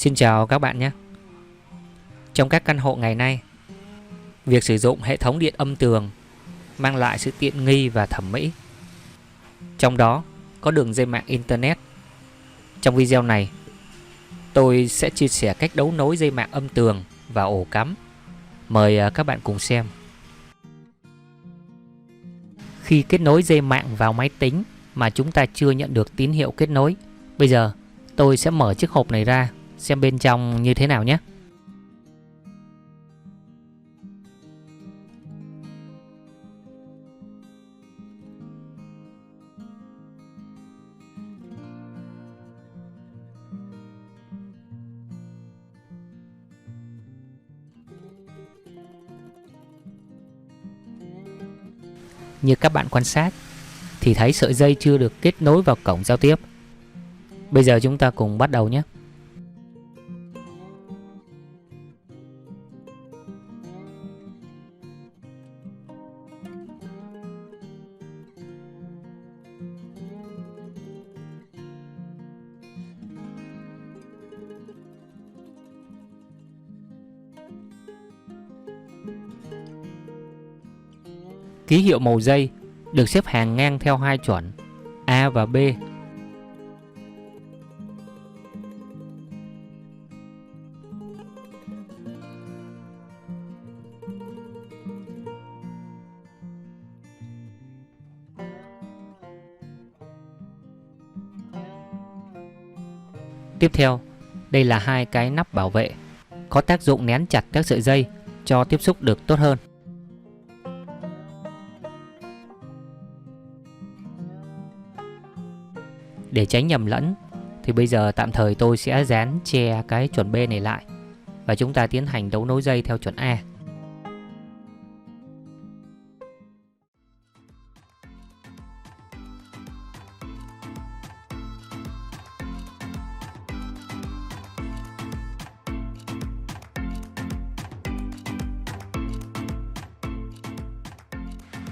Xin chào các bạn nhé. Trong các căn hộ ngày nay, việc sử dụng hệ thống điện âm tường mang lại sự tiện nghi và thẩm mỹ. Trong đó có đường dây mạng Internet. Trong video này, tôi sẽ chia sẻ cách đấu nối dây mạng âm tường và ổ cắm. Mời các bạn cùng xem. Khi kết nối dây mạng vào máy tính mà chúng ta chưa nhận được tín hiệu kết nối, bây giờ tôi sẽ mở chiếc hộp này ra xem bên trong như thế nào nhé. Như các bạn quan sát thì thấy sợi dây chưa được kết nối vào cổng giao tiếp. Bây giờ chúng ta cùng bắt đầu nhé. Ký hiệu màu dây được xếp hàng ngang theo hai chuẩn A và B. Tiếp theo, đây là hai cái nắp bảo vệ, có tác dụng nén chặt các sợi dây cho tiếp xúc được tốt hơn. Để tránh nhầm lẫn thì bây giờ tạm thời tôi sẽ dán che cái chuẩn B này lại và chúng ta tiến hành đấu nối dây theo chuẩn A.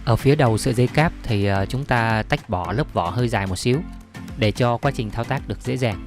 Ở phía đầu sợi dây cáp thì chúng ta tách bỏ lớp vỏ hơi dài một xíu để cho quá trình thao tác được dễ dàng.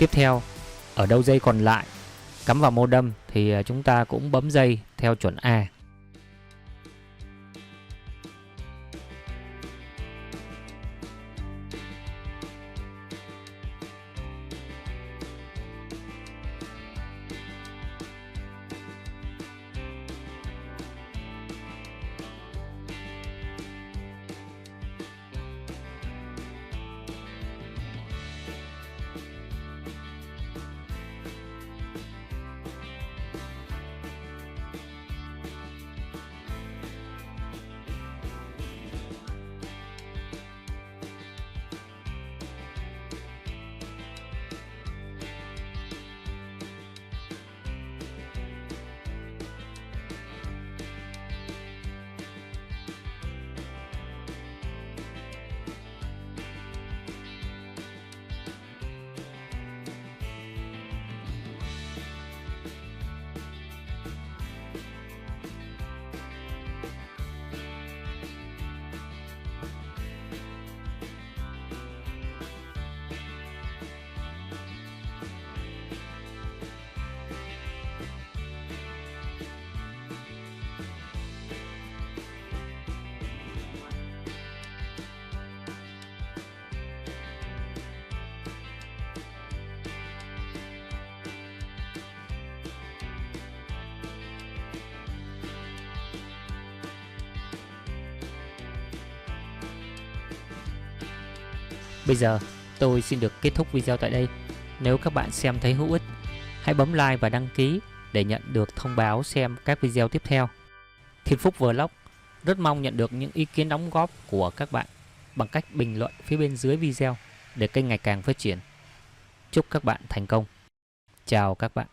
Tiếp theo, ở đầu dây còn lại, cắm vào modem thì chúng ta cũng bấm dây theo chuẩn A. Bây giờ tôi xin được kết thúc video tại đây. Nếu các bạn xem thấy hữu ích, hãy bấm like và đăng ký để nhận được thông báo xem các video tiếp theo. Thiên Phúc Vlog rất mong nhận được những ý kiến đóng góp của các bạn bằng cách bình luận phía bên dưới video để kênh ngày càng phát triển. Chúc các bạn thành công. Chào các bạn.